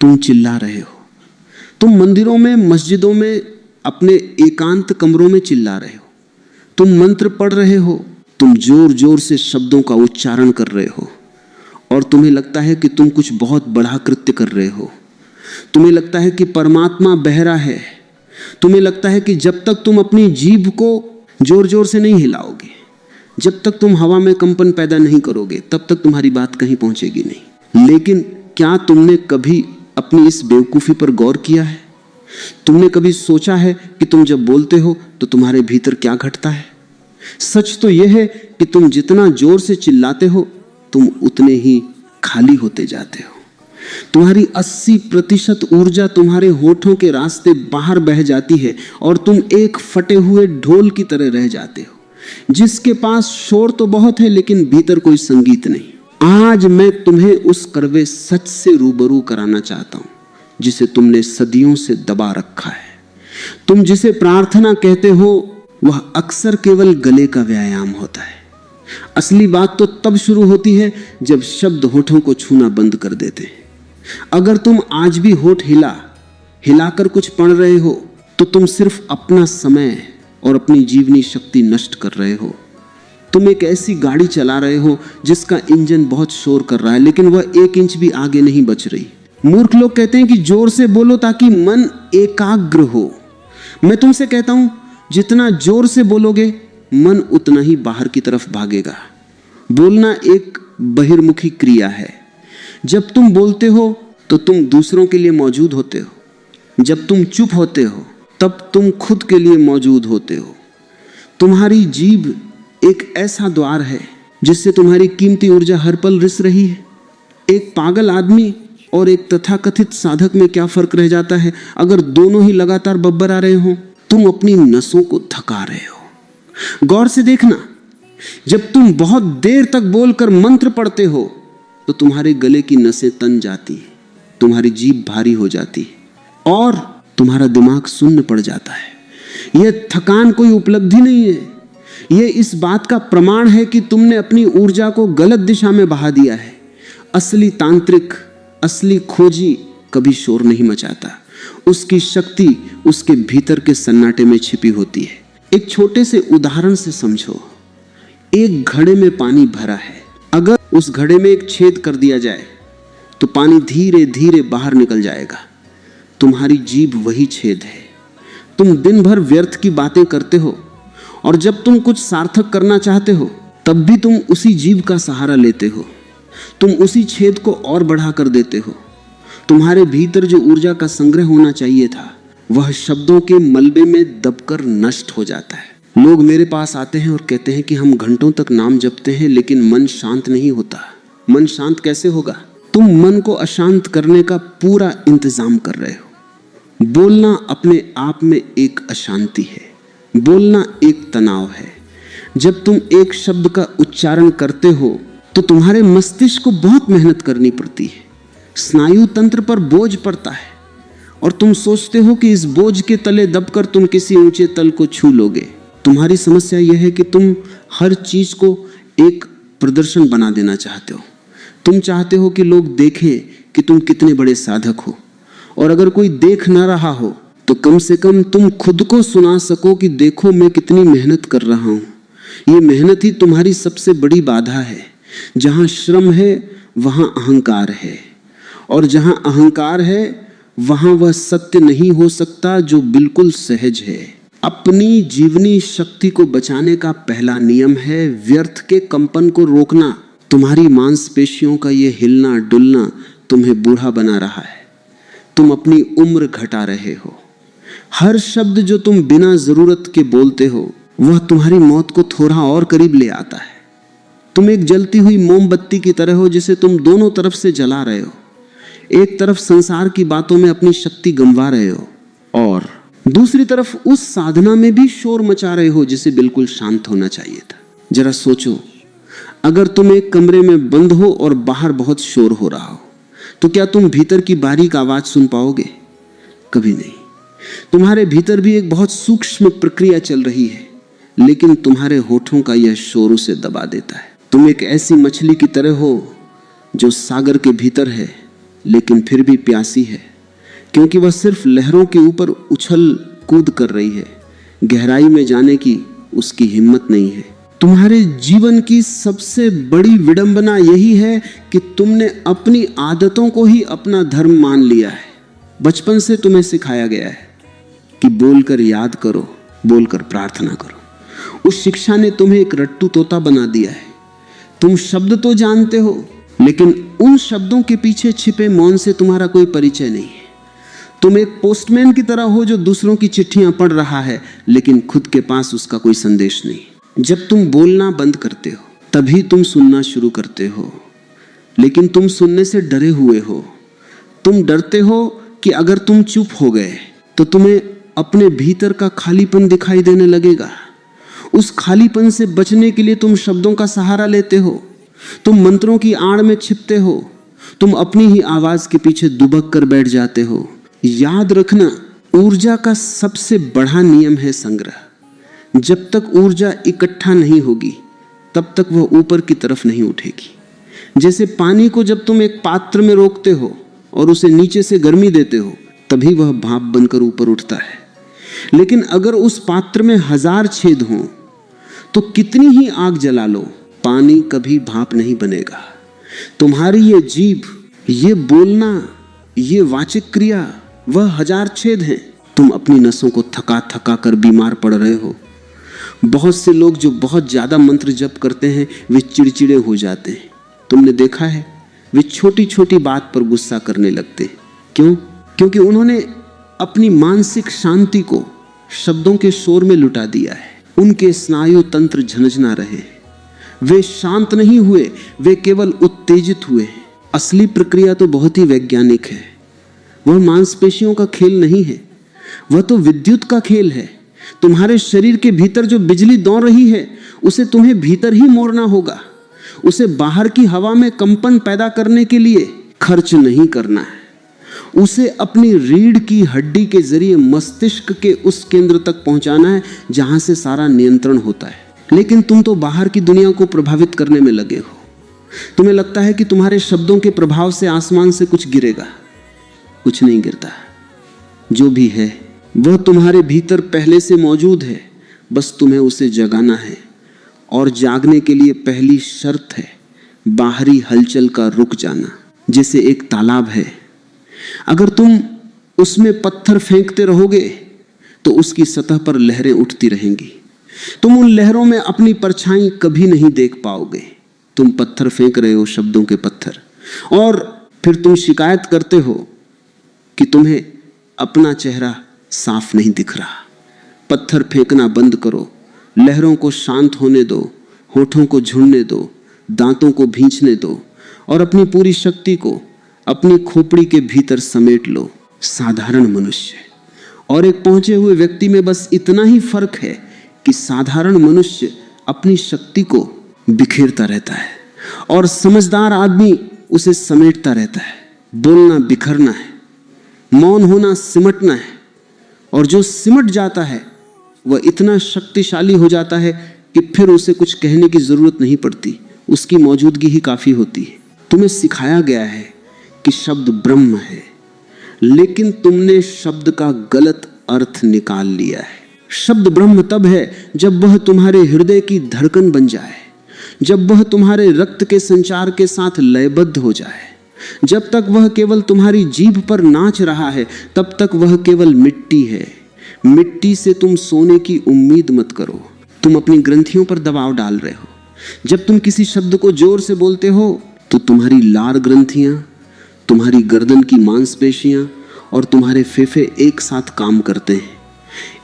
तुम चिल्ला रहे हो। तुम मंदिरों में, मस्जिदों में, अपने एकांत कमरों में चिल्ला रहे हो। तुम मंत्र पढ़ रहे हो, तुम जोर जोर से शब्दों का उच्चारण कर रहे हो और तुम्हें लगता है कि तुम कुछ बहुत बड़ा कृत्य कर रहे हो। तुम्हें लगता है कि परमात्मा बहरा है। तुम्हें लगता है कि जब तक तुम अपनी जीभ को जोर जोर से नहीं हिलाओगे, जब तक तुम हवा में कंपन पैदा नहीं करोगे, तब तक तुम्हारी बात कहीं पहुंचेगी नहीं। लेकिन क्या तुमने कभी अपनी इस बेवकूफ़ी पर गौर किया है? तुमने कभी सोचा है कि तुम जब बोलते हो तो तुम्हारे भीतर क्या घटता है? सच तो यह है कि तुम जितना जोर से चिल्लाते हो, तुम उतने ही खाली होते जाते हो। तुम्हारी 80% ऊर्जा तुम्हारे होठों के रास्ते बाहर बह जाती है और तुम एक फटे हुए ढोल की तरह रह जाते हो, जिसके पास शोर तो बहुत है लेकिन भीतर कोई संगीत नहीं। आज मैं तुम्हें उस कड़वे सच से रूबरू कराना चाहता हूं जिसे तुमने सदियों से दबा रखा है। तुम जिसे प्रार्थना कहते हो, वह अक्सर केवल गले का व्यायाम होता है। असली बात तो तब शुरू होती है जब शब्द होठों को छूना बंद कर देते हैं। अगर तुम आज भी होठ हिलाकर कुछ पढ़ रहे हो तो तुम सिर्फ अपना समय और अपनी जीवनी शक्ति नष्ट कर रहे हो। तुम एक ऐसी गाड़ी चला रहे हो जिसका इंजन बहुत शोर कर रहा है लेकिन वह 1 इंच भी आगे नहीं बच रही। मूर्ख लोग कहते हैं कि जोर से बोलो ताकि मन एकाग्र हो। मैं तुमसे कहता हूं, जितना जोर से बोलोगे मन उतना ही बाहर की तरफ भागेगा। बोलना एक बहिर्मुखी क्रिया है। जब तुम बोलते हो तो तुम दूसरों के लिए मौजूद होते हो। जब तुम चुप होते हो तब तुम खुद के लिए मौजूद होते हो। तुम्हारी जीभ एक ऐसा द्वार है जिससे तुम्हारी कीमती ऊर्जा हर पल रिस रही है। एक पागल आदमी और एक तथाकथित साधक में क्या फर्क रह जाता है? अगर दोनों ही लगातार बब्बर आ रहे हो, तुम अपनी नसों को थका रहे हो। गौर से देखना, जब तुम बहुत देर तक बोलकर मंत्र पढ़ते हो तो तुम्हारे गले की नसें तन जाती हैं, तुम्हारी जीभ भारी हो जाती है और तुम्हारा दिमाग शून्य पड़ जाता है। यह थकान कोई उपलब्धि नहीं है, यह इस बात का प्रमाण है कि तुमने अपनी ऊर्जा को गलत दिशा में बहा दिया है। असली तांत्रिक, असली खोजी कभी शोर नहीं मचाता। उसकी शक्ति उसके भीतर के सन्नाटे में छिपी होती है। एक छोटे से उदाहरण से समझो। एक घड़े में पानी भरा है। अगर उस घड़े में एक छेद कर दिया जाए तो पानी धीरे धीरे बाहर निकल जाएगा। तुम्हारी जीभ वही छेद है। तुम दिन भर व्यर्थ की बातें करते हो और जब तुम कुछ सार्थक करना चाहते हो तब भी तुम उसी जीभ का सहारा लेते हो। तुम उसी छेद को और बढ़ा कर देते हो। तुम्हारे भीतर जो ऊर्जा का संग्रह होना चाहिए था वह शब्दों के मलबे में दबकर नष्ट हो जाता है। लोग मेरे पास आते हैं और कहते हैं कि हम घंटों तक नाम जपते हैं लेकिन मन शांत नहीं होता। मन शांत कैसे होगा? तुम मन को अशांत करने का पूरा इंतजाम कर रहे हो। बोलना अपने आप में एक अशांति है, बोलना एक तनाव है। जब तुम एक शब्द का उच्चारण करते हो तो तुम्हारे मस्तिष्क को बहुत मेहनत करनी पड़ती है। स्नायु तंत्र पर बोझ पड़ता है और तुम सोचते हो कि इस बोझ के तले दबकर तुम किसी ऊंचे तल को छू लोगे। तुम्हारी समस्या यह है कि तुम हर चीज को एक प्रदर्शन बना देना चाहते हो। तुम चाहते हो कि लोग देखें कि तुम कितने बड़े साधक हो, और अगर कोई देख ना रहा हो तो कम से कम तुम खुद को सुना सको कि देखो मैं कितनी मेहनत कर रहा हूं। ये मेहनत ही तुम्हारी सबसे बड़ी बाधा है। जहां श्रम है वहां अहंकार है, और जहां अहंकार है वहां वह सत्य नहीं हो सकता जो बिल्कुल सहज है। अपनी जीवनी शक्ति को बचाने का पहला नियम है व्यर्थ के कंपन को रोकना। तुम्हारी मांसपेशियों का ये हिलना डुलना तुम्हें बूढ़ा बना रहा है। तुम अपनी उम्र घटा रहे हो। हर शब्द जो तुम बिना जरूरत के बोलते हो वह तुम्हारी मौत को थोड़ा और करीब ले आता है। तुम एक जलती हुई मोमबत्ती की तरह हो जिसे तुम दोनों तरफ से जला रहे हो। एक तरफ संसार की बातों में अपनी शक्ति गंवा रहे हो और दूसरी तरफ उस साधना में भी शोर मचा रहे हो जिसे बिल्कुल शांत होना चाहिए था। जरा सोचो, अगर तुम एक कमरे में बंद हो और बाहर बहुत शोर हो रहा हो तो क्या तुम भीतर की बारीक आवाज सुन पाओगे? कभी नहीं। तुम्हारे भीतर भी एक बहुत सूक्ष्म प्रक्रिया चल रही है, लेकिन तुम्हारे होठों का यह शोर उसे दबा देता है। तुम एक ऐसी मछली की तरह हो जो सागर के भीतर है लेकिन फिर भी प्यासी है, क्योंकि वह सिर्फ लहरों के ऊपर उछल कूद कर रही है। गहराई में जाने की उसकी हिम्मत नहीं है। तुम्हारे जीवन की सबसे बड़ी विडंबना यही है कि तुमने अपनी आदतों को ही अपना धर्म मान लिया है। बचपन से तुम्हें सिखाया गया है कि बोलकर याद करो, बोलकर प्रार्थना करो। उस शिक्षा ने तुम्हें एक रट्टू तोता बना दिया है। तुम शब्द तो जानते हो, लेकिन उन शब्दों के पीछे छिपे मौन से तुम्हारा कोई परिचय नहीं है। तुम एक पोस्टमैन की तरह हो जो दूसरों की चिट्ठियां पढ़ रहा है, लेकिन खुद के पास उसका कोई संदेश नहीं। जब तुम बोलना बंद करते हो तभी तुम सुनना शुरू करते हो, लेकिन तुम सुनने से डरे हुए हो। तुम डरते हो कि अगर तुम चुप हो गए तो तुम्हें अपने भीतर का खालीपन दिखाई देने लगेगा। उस खालीपन से बचने के लिए तुम शब्दों का सहारा लेते हो, तुम मंत्रों की आड़ में छिपते हो, तुम अपनी ही आवाज के पीछे दुबक कर बैठ जाते हो। याद रखना, ऊर्जा का सबसे बड़ा नियम है संग्रह। जब तक ऊर्जा इकट्ठा नहीं होगी तब तक वह ऊपर की तरफ नहीं उठेगी। जैसे पानी को जब तुम एक पात्र में रोकते हो और उसे नीचे से गर्मी देते हो, तभी वह भाप बनकर ऊपर उठता है। लेकिन अगर उस पात्र में 1000 छेद हों तो कितनी ही आग जला लो, पानी कभी भाप नहीं बनेगा। तुम्हारी ये जीभ, ये बोलना, ये वाचिक क्रिया, वह 1000 छेद हैं। तुम अपनी नसों को थका थका कर बीमार पड़ रहे हो। बहुत से लोग जो बहुत ज्यादा मंत्र जप करते हैं वे चिड़चिड़े हो जाते हैं। तुमने देखा है, वे छोटी छोटी बात पर गुस्सा करने लगते हैं। क्यों? क्योंकि उन्होंने अपनी मानसिक शांति को शब्दों के शोर में लुटा दिया है। उनके स्नायु तंत्र झनझना रहे। वे शांत नहीं हुए, वे केवल उत्तेजित हुए। असली प्रक्रिया तो बहुत ही वैज्ञानिक है। वह मांसपेशियों का खेल नहीं है, वह तो विद्युत का खेल है। तुम्हारे शरीर के भीतर जो बिजली दौड़ रही है उसे तुम्हें भीतर ही मोड़ना होगा। उसे बाहर की हवा में कंपन पैदा करने के लिए खर्च नहीं करना है। उसे अपनी रीढ़ की हड्डी के जरिए मस्तिष्क के उस केंद्र तक पहुंचाना है जहां से सारा नियंत्रण होता है। लेकिन तुम तो बाहर की दुनिया को प्रभावित करने में लगे हो। तुम्हें लगता है कि तुम्हारे शब्दों के प्रभाव से आसमान से कुछ गिरेगा। कुछ नहीं गिरता। जो भी है वह तुम्हारे भीतर पहले से मौजूद है, बस तुम्हें उसे जगाना है। और जागने के लिए पहली शर्त है बाहरी हलचल का रुक जाना। जैसे एक तालाब है, अगर तुम उसमें पत्थर फेंकते रहोगे तो उसकी सतह पर लहरें उठती रहेंगी। तुम उन लहरों में अपनी परछाई कभी नहीं देख पाओगे। तुम पत्थर फेंक रहे हो, शब्दों के पत्थर, और फिर तुम शिकायत करते हो कि तुम्हें अपना चेहरा साफ नहीं दिख रहा। पत्थर फेंकना बंद करो, लहरों को शांत होने दो, होठों को झुरने दो, दांतों को भींचने दो और अपनी पूरी शक्ति को अपनी खोपड़ी के भीतर समेट लो। साधारण मनुष्य और एक पहुंचे हुए व्यक्ति में बस इतना ही फर्क है कि साधारण मनुष्य अपनी शक्ति को बिखेरता रहता है और समझदार आदमी उसे समेटता रहता है। बोलना बिखरना है, मौन होना सिमटना है, और जो सिमट जाता है वह इतना शक्तिशाली हो जाता है कि फिर उसे कुछ कहने की जरूरत नहीं पड़ती, उसकी मौजूदगी ही काफी होती है। तुम्हें सिखाया गया है कि शब्द ब्रह्म है, लेकिन तुमने शब्द का गलत अर्थ निकाल लिया है। शब्द ब्रह्म तब है जब वह तुम्हारे हृदय की धड़कन बन जाए, जब वह तुम्हारे रक्त के संचार के साथ लयबद्ध हो जाए। जब तक वह केवल तुम्हारी जीभ पर नाच रहा है तब तक वह केवल मिट्टी है। मिट्टी से तुम सोने की उम्मीद मत करो। तुम अपनी ग्रंथियों पर दबाव डाल रहे हो। जब तुम किसी शब्द को जोर से बोलते हो तो तुम्हारी लार ग्रंथियां, तुम्हारी गर्दन की मांसपेशियां और तुम्हारे फेफड़े एक साथ काम करते हैं।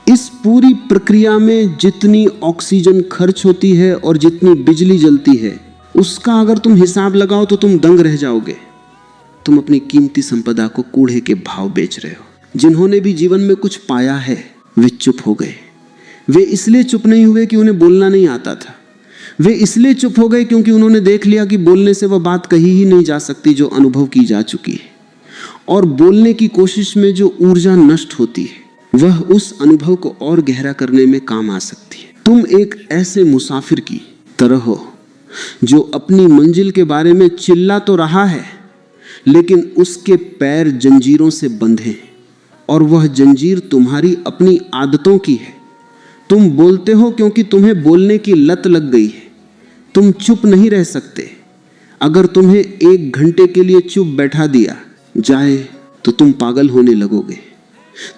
इस पूरी प्रक्रिया में जितनी ऑक्सीजन खर्च होती है और जितनी बिजली जलती है, उसका अगर तुम हिसाब लगाओ तो तुम दंग रह जाओगे। तुम अपनी कीमती संपदा को कूड़े के भाव बेच रहे हो। जिन्होंने भी जीवन में कुछ पाया है वे चुप हो गए। वे इसलिए चुप नहीं हुए कि उन्हें बोलना नहीं आता था। वे इसलिए चुप हो गए क्योंकि उन्होंने देख लिया कि बोलने से वह बात कही ही नहीं जा सकती जो अनुभव की जा चुकी है। और बोलने की कोशिश में जो ऊर्जा नष्ट होती है वह उस अनुभव को और गहरा करने में काम आ सकती है। तुम एक ऐसे मुसाफिर की तरह हो जो अपनी मंजिल के बारे में चिल्ला तो रहा है, लेकिन उसके पैर जंजीरों से बंधे हैं और वह जंजीर तुम्हारी अपनी आदतों की है। तुम बोलते हो क्योंकि तुम्हें बोलने की लत लग गई है। तुम चुप नहीं रह सकते। अगर तुम्हें 1 घंटे के लिए चुप बैठा दिया जाए तो तुम पागल होने लगोगे।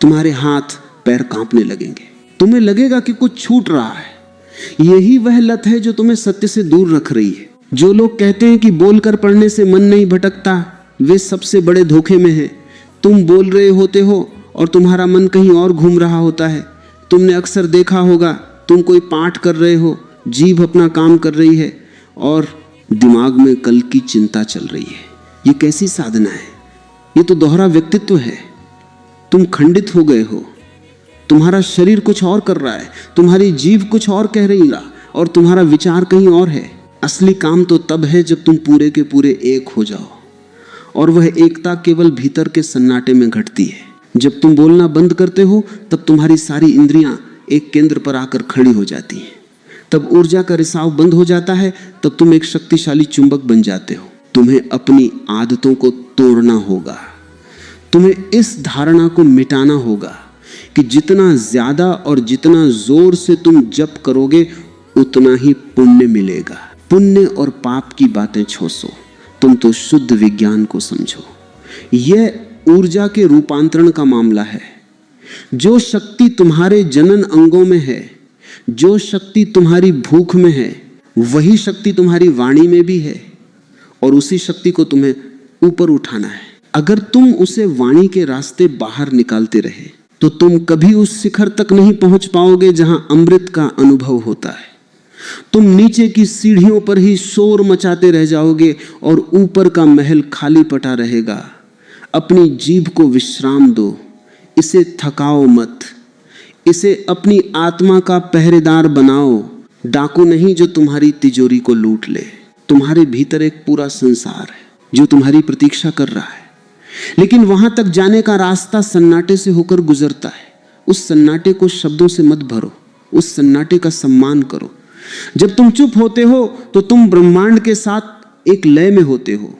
तुम्हारे हाथ पैर कांपने लगेंगे। तुम्हें लगेगा कि कुछ छूट रहा है। यही वह लत है जो तुम्हें सत्य से दूर रख रही है। जो लोग कहते हैं कि बोलकर पढ़ने से मन नहीं भटकता, वे सबसे बड़े धोखे में हैं। तुम बोल रहे होते हो और तुम्हारा मन कहीं और घूम रहा होता है। तुमने अक्सर देखा होगा, तुम कोई पाठ कर रहे हो, जीभ अपना काम कर रही है और दिमाग में कल की चिंता चल रही है। ये कैसी साधना है? ये तो दोहरा व्यक्तित्व है। तुम खंडित हो गए हो। तुम्हारा शरीर कुछ और कर रहा है, तुम्हारी जीभ कुछ और कह रही है और तुम्हारा विचार कहीं और है। असली काम तो तब है जब तुम पूरे के पूरे एक हो जाओ, और वह एकता केवल भीतर के सन्नाटे में घटती है। जब तुम बोलना बंद करते हो तब तुम्हारी सारी इंद्रियां एक केंद्र पर आकर खड़ी हो जाती हैं। तब ऊर्जा का रिसाव बंद हो जाता है। तब तुम एक शक्तिशाली चुंबक बन जाते हो। तुम्हें अपनी आदतों को तोड़ना होगा। तुम्हें इस धारणा को मिटाना होगा कि जितना ज्यादा और जितना जोर से तुम जप करोगे उतना ही पुण्य मिलेगा। पुण्य और पाप की बातें छोड़ो, तुम तो शुद्ध विज्ञान को समझो। यह ऊर्जा के रूपांतरण का मामला है। जो शक्ति तुम्हारे जनन अंगों में है, जो शक्ति तुम्हारी भूख में है, वही शक्ति तुम्हारी वाणी में भी है, और उसी शक्ति को तुम्हें ऊपर उठाना है। अगर तुम उसे वाणी के रास्ते बाहर निकालते रहे तो तुम कभी उस शिखर तक नहीं पहुंच पाओगे जहां अमृत का अनुभव होता है। तुम नीचे की सीढ़ियों पर ही शोर मचाते रह जाओगे और ऊपर का महल खाली पटा रहेगा। अपनी जीभ को विश्राम दो, इसे थकाओ मत, इसे अपनी आत्मा का पहरेदार बनाओ। डाकू नहीं जो तुम्हारी तिजोरी को लूट ले। तुम्हारे भीतर एक पूरा संसार है जो तुम्हारी प्रतीक्षा कर रहा है, लेकिन वहां तक जाने का रास्ता सन्नाटे से होकर गुजरता है। उस सन्नाटे को शब्दों से मत भरो, उस सन्नाटे का सम्मान करो। जब तुम चुप होते हो तो तुम ब्रह्मांड के साथ एक लय में होते हो।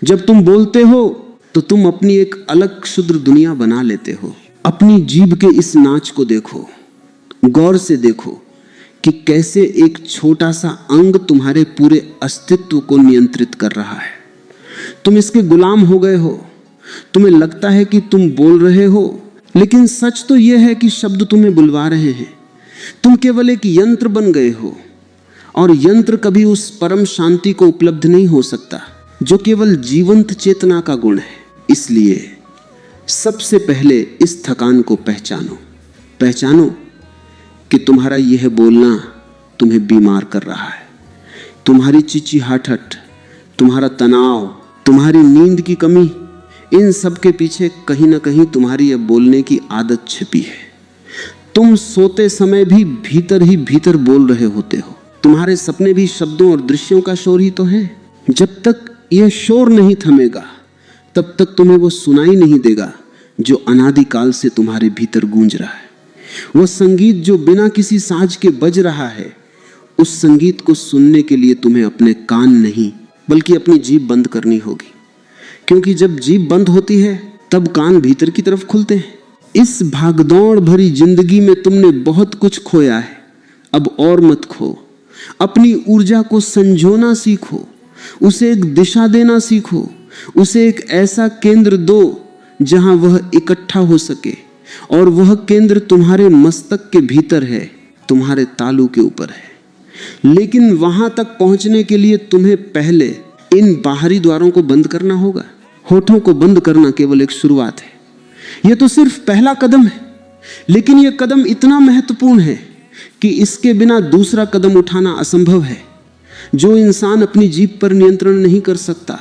जब तुम बोलते हो तो तुम अपनी एक अलग क्षुद्र दुनिया बना लेते हो। अपनी जीभ के इस नाच को देखो, गौर से देखो कि कैसे एक छोटा सा अंग तुम्हारे पूरे अस्तित्व को नियंत्रित कर रहा है। तुम इसके गुलाम हो गए हो। तुम्हें लगता है कि तुम बोल रहे हो, लेकिन सच तो यह है कि शब्द तुम्हें बुलवा रहे हैं। तुम केवल एक यंत्र बन गए हो, और यंत्र कभी उस परम शांति को उपलब्ध नहीं हो सकता जो केवल जीवंत चेतना का गुण है। इसलिए सबसे पहले इस थकान को पहचानो कि तुम्हारा यह बोलना तुम्हें बीमार कर रहा है। तुम्हारी चिचिहाहट, तुम्हारा तनाव, तुम्हारी नींद की कमी, इन सब के पीछे कहीं ना कहीं तुम्हारी यह बोलने की आदत छिपी है। तुम सोते समय भी भीतर ही भीतर बोल रहे होते हो। तुम्हारे सपने भी शब्दों और दृश्यों का शोर ही तो है। जब तक यह शोर नहीं थमेगा तब तक तुम्हें वो सुनाई नहीं देगा जो अनादिकाल से तुम्हारे भीतर गूंज रहा है। वो संगीत जो बिना किसी साज के बज रहा है, उस संगीत को सुनने के लिए तुम्हें अपने कान नहीं बल्कि अपनी जीभ बंद करनी होगी, क्योंकि जब जीभ बंद होती है तब कान भीतर की तरफ खुलते हैं। इस भागदौड़ भरी जिंदगी में तुमने बहुत कुछ खोया है, अब और मत खो। अपनी ऊर्जा को संजोना सीखो, उसे एक दिशा देना सीखो, उसे एक ऐसा केंद्र दो जहां वह इकट्ठा हो सके, और वह केंद्र तुम्हारे मस्तक के भीतर है, तुम्हारे तालू के ऊपर है। लेकिन वहां तक पहुंचने के लिए तुम्हें पहले इन बाहरी द्वारों को बंद करना होगा। होठों को बंद करना केवल एक शुरुआत है। यह तो सिर्फ पहला कदम है, लेकिन यह कदम इतना महत्वपूर्ण है कि इसके बिना दूसरा कदम उठाना असंभव है। जो इंसान अपनी जीभ पर नियंत्रण नहीं कर सकता,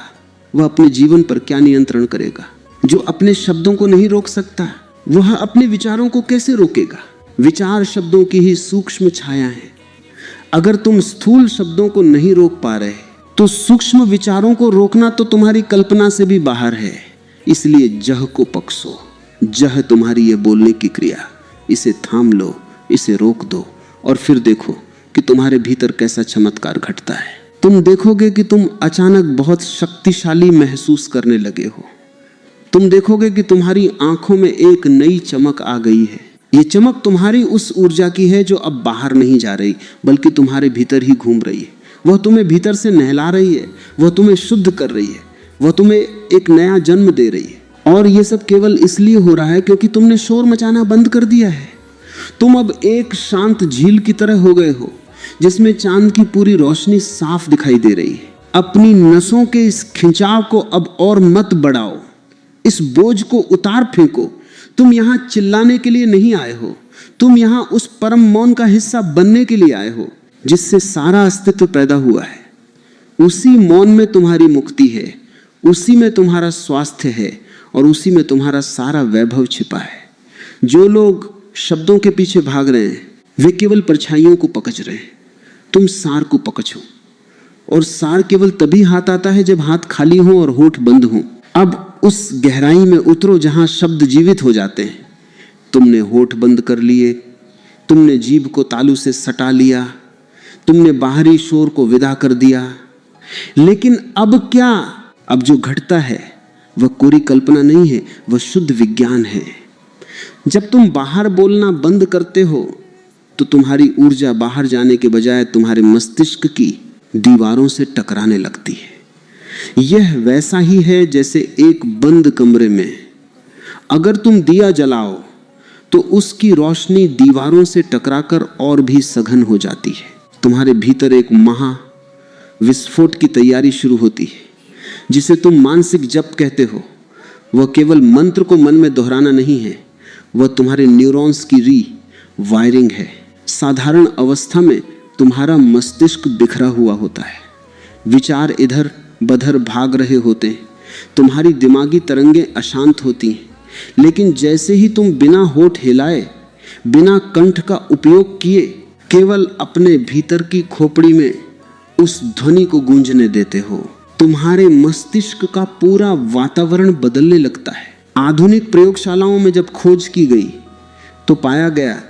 वह अपने जीवन पर क्या नियंत्रण करेगा? जो अपने शब्दों को नहीं रोक सकता, वह अपने विचारों को कैसे रोकेगा? विचार शब्दों की ही सूक्ष्म छाया है। अगर तुम स्थूल शब्दों को नहीं रोक पा रहे तो सूक्ष्म विचारों को रोकना तो तुम्हारी कल्पना से भी बाहर है। इसलिए जह को पकसो। जह तुम्हारी यह बोलने की क्रिया, इसे थाम लो, इसे रोक दो, और फिर देखो कि तुम्हारे भीतर कैसा चमत्कार घटता है। तुम देखोगे कि तुम अचानक बहुत शक्तिशाली महसूस करने लगे हो। तुम देखोगे कि तुम्हारी आंखों में एक नई चमक आ गई है। ये चमक तुम्हारी उस ऊर्जा की है जो अब बाहर नहीं जा रही, बल्कि तुम्हारे भीतर ही घूम रही है। वह तुम्हें भीतर से नहला रही है, वह तुम्हें शुद्ध कर रही है, वह तुम्हें एक नया जन्म दे रही है। और ये सब केवल इसलिए हो रहा है क्योंकि तुमने शोर मचाना बंद कर दिया है। तुम अब एक शांत झील की तरह हो गए हो, जिसमें चांद की पूरी रोशनी साफ दिखाई दे रही है। अपनी नसों के इस खिंचाव को अब और मत बढ़ाओ, इस बोझ को उतार फेंको। तुम यहां चिल्लाने के लिए नहीं आए हो, तुम यहां उस परम मौन का हिस्सा बनने के लिए आए हो जिससे सारा अस्तित्व पैदा हुआ है। उसी मौन में तुम्हारी मुक्ति है, उसी में तुम्हारा स्वास्थ्य है और उसी में तुम्हारा सारा वैभव छिपा है। जो लोग शब्दों के पीछे भाग रहे हैं वे केवल परछाइयों को पकड़ रहे हैं। तुम सार को पकड़ो, और सार केवल तभी हाथ आता है जब हाथ खाली हो और होठ बंद हो। अब उस गहराई में उतरो जहां शब्द जीवित हो जाते हैं। तुमने होठ बंद कर लिए, तुमने जीभ को तालू से सटा लिया, तुमने बाहरी शोर को विदा कर दिया। लेकिन अब क्या? अब जो घटता है वह कोरी कल्पना नहीं है, वह शुद्ध विज्ञान है। जब तुम बाहर बोलना बंद करते हो तो तुम्हारी ऊर्जा बाहर जाने के बजाय तुम्हारे मस्तिष्क की दीवारों से टकराने लगती है। यह वैसा ही है जैसे एक बंद कमरे में अगर तुम दिया जलाओ तो उसकी रोशनी दीवारों से टकराकर और भी सघन हो जाती है। तुम्हारे भीतर एक महा विस्फोट की तैयारी शुरू होती है, जिसे तुम मानसिक जप कहते हो। वह केवल मंत्र को मन में दोहराना नहीं है, वह तुम्हारे न्यूरॉन्स की री वायरिंग है। साधारण अवस्था में तुम्हारा मस्तिष्क बिखरा हुआ होता है, विचार इधर बधर भाग रहे होते हैं, तुम्हारी दिमागी तरंगें अशांत होती हैं। लेकिन जैसे ही तुम बिना होठ हिलाए, बिना कंठ का उपयोग किए, केवल अपने भीतर की खोपड़ी में उस ध्वनि को गूंजने देते हो, तुम्हारे मस्तिष्क का पूरा वातावरण बदलने लगता है। आधुनिक प्रयोगशालाओं में जब खोज की गई तो पाया गया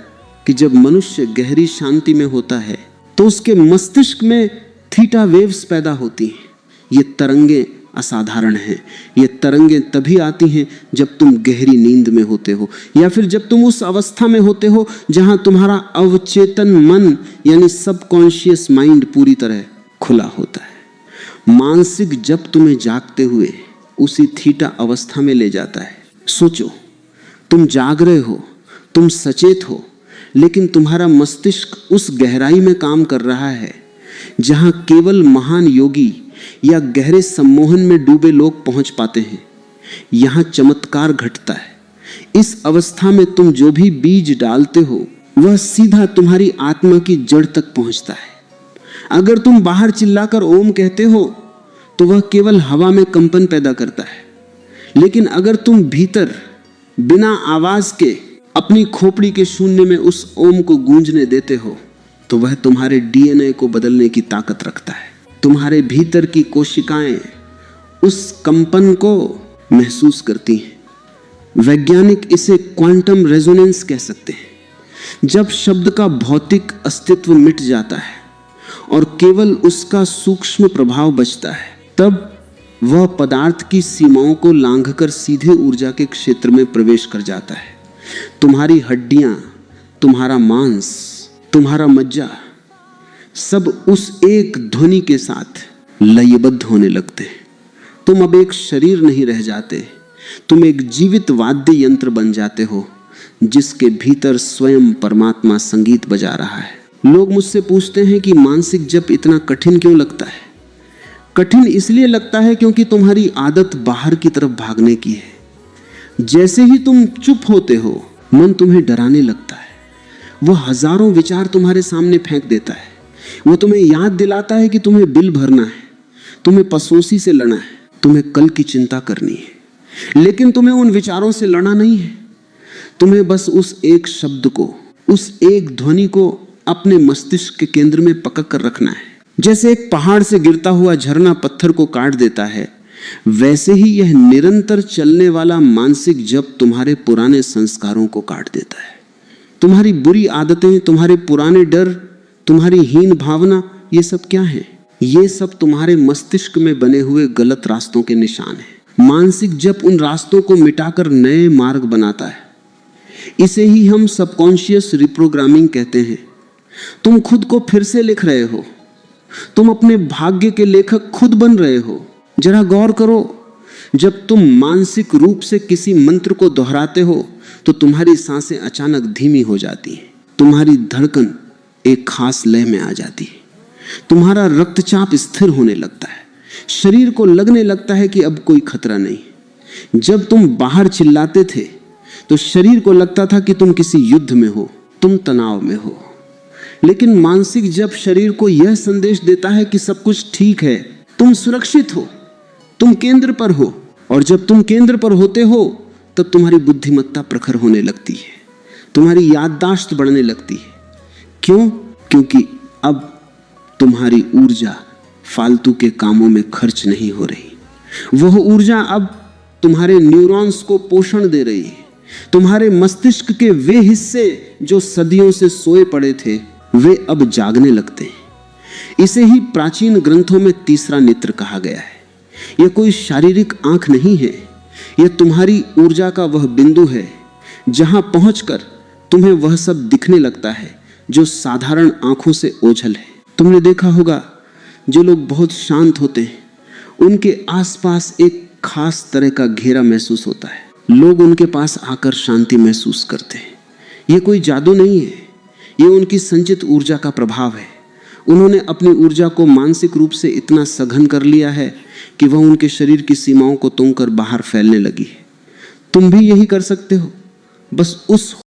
कि जब मनुष्य गहरी शांति में होता है तो उसके मस्तिष्क में थीटा वेव्स पैदा होती हैं। ये तरंगे असाधारण हैं। ये तरंगे तभी आती हैं जब तुम गहरी नींद में होते हो, या फिर जब तुम उस अवस्था में होते हो जहां तुम्हारा अवचेतन मन यानी सबकॉन्शियस माइंड पूरी तरह खुला होता है। मानसिक जप तुम्हें जागते हुए उसी थीटा अवस्था में ले जाता है। सोचो, तुम जाग रहे हो, तुम सचेत हो, लेकिन तुम्हारा मस्तिष्क उस गहराई में काम कर रहा है जहां केवल महान योगी या गहरे सम्मोहन में डूबे लोग पहुंच पाते हैं। यहां चमत्कार घटता है। इस अवस्था में तुम जो भी बीज डालते हो वह सीधा तुम्हारी आत्मा की जड़ तक पहुंचता है। अगर तुम बाहर चिल्लाकर ओम कहते हो तो वह केवल हवा में कंपन पैदा करता है, लेकिन अगर तुम भीतर बिना आवाज के अपनी खोपड़ी के शून्य में उस ओम को गूंजने देते हो तो वह तुम्हारे डीएनए को बदलने की ताकत रखता है। तुम्हारे भीतर की कोशिकाएं उस कंपन को महसूस करती हैं। वैज्ञानिक इसे क्वांटम रेजोनेंस कह सकते हैं। जब शब्द का भौतिक अस्तित्व मिट जाता है और केवल उसका सूक्ष्म प्रभाव बचता है, तब वह पदार्थ की सीमाओं को लांघकर सीधे ऊर्जा के क्षेत्र में प्रवेश कर जाता है। तुम्हारी हड्डियां, तुम्हारा मांस, तुम्हारा मज्जा सब उस एक ध्वनि के साथ लयबद्ध होने लगते हैं। तुम अब एक शरीर नहीं रह जाते, तुम एक जीवित वाद्य यंत्र बन जाते हो जिसके भीतर स्वयं परमात्मा संगीत बजा रहा है। लोग मुझसे पूछते हैं कि मानसिक जप इतना कठिन क्यों लगता है? कठिन इसलिए लगता है क्योंकि तुम्हारी आदत बाहर की तरफ भागने की है। जैसे ही तुम चुप होते हो, मन तुम्हें डराने लगता है। वह हजारों विचार तुम्हारे सामने फेंक देता है। वो तुम्हें याद दिलाता है कि तुम्हें बिल भरना है, तुम्हें पसोसी से लड़ना है, तुम्हें कल की चिंता करनी है। लेकिन तुम्हें उन विचारों से लड़ना नहीं है। तुम्हें बस उस एक शब्द को, उस एक ध्वनि को अपने मस्तिष्क के केंद्र में पकड़ कर रखना है। जैसे एक पहाड़ से गिरता हुआ झरना पत्थर को काट देता है, वैसे ही यह निरंतर चलने वाला मानसिक जप तुम्हारे पुराने संस्कारों को काट देता है। तुम्हारी बुरी आदतें, तुम्हारे पुराने डर, तुम्हारी हीन भावना, ये सब क्या है? ये सब तुम्हारे मस्तिष्क में बने हुए गलत रास्तों के निशान हैं। मानसिक जप उन रास्तों को मिटाकर नए मार्ग बनाता है। इसे ही हम सबकॉन्शियस रिप्रोग्रामिंग कहते हैं। तुम खुद को फिर से लिख रहे हो। तुम अपने भाग्य के लेखक खुद बन रहे हो। जरा गौर करो, जब तुम मानसिक रूप से किसी मंत्र को दोहराते हो तो तुम्हारी सांसें अचानक धीमी हो जाती हैं, तुम्हारी धड़कन एक खास लय में आ जाती है, तुम्हारा रक्तचाप स्थिर होने लगता है, शरीर को लगने लगता है कि अब कोई खतरा नहीं। जब तुम बाहर चिल्लाते थे तो शरीर को लगता था कि तुम किसी युद्ध में हो, तुम तनाव में हो। लेकिन मानसिक जप शरीर को यह संदेश देता है कि सब कुछ ठीक है, तुम सुरक्षित हो, तुम केंद्र पर हो। और जब तुम केंद्र पर होते हो तब तुम्हारी बुद्धिमत्ता प्रखर होने लगती है, तुम्हारी याददाश्त बढ़ने लगती है। क्यों? क्योंकि अब तुम्हारी ऊर्जा फालतू के कामों में खर्च नहीं हो रही। वह ऊर्जा अब तुम्हारे न्यूरॉन्स को पोषण दे रही है। तुम्हारे मस्तिष्क के वे हिस्से जो सदियों से सोए पड़े थे, वे अब जागने लगते हैं। इसे ही प्राचीन ग्रंथों में तीसरा नेत्र कहा गया है। यह कोई शारीरिक आंख नहीं है, यह तुम्हारी ऊर्जा का वह बिंदु है जहां पहुंचकर तुम्हें वह सब दिखने लगता है जो साधारण आंखों से ओझल है। तुमने देखा होगा, जो लोग बहुत शांत होते हैं उनके आसपास एक खास तरह का घेरा महसूस होता है। लोग उनके पास आकर शांति महसूस करते हैं। यह कोई जादू नहीं है, यह उनकी संचित ऊर्जा का प्रभाव है। उन्होंने अपनी ऊर्जा को मानसिक रूप से इतना सघन कर लिया है कि वह उनके शरीर की सीमाओं को तोड़कर बाहर फैलने लगी है। तुम भी यही कर सकते हो, बस उस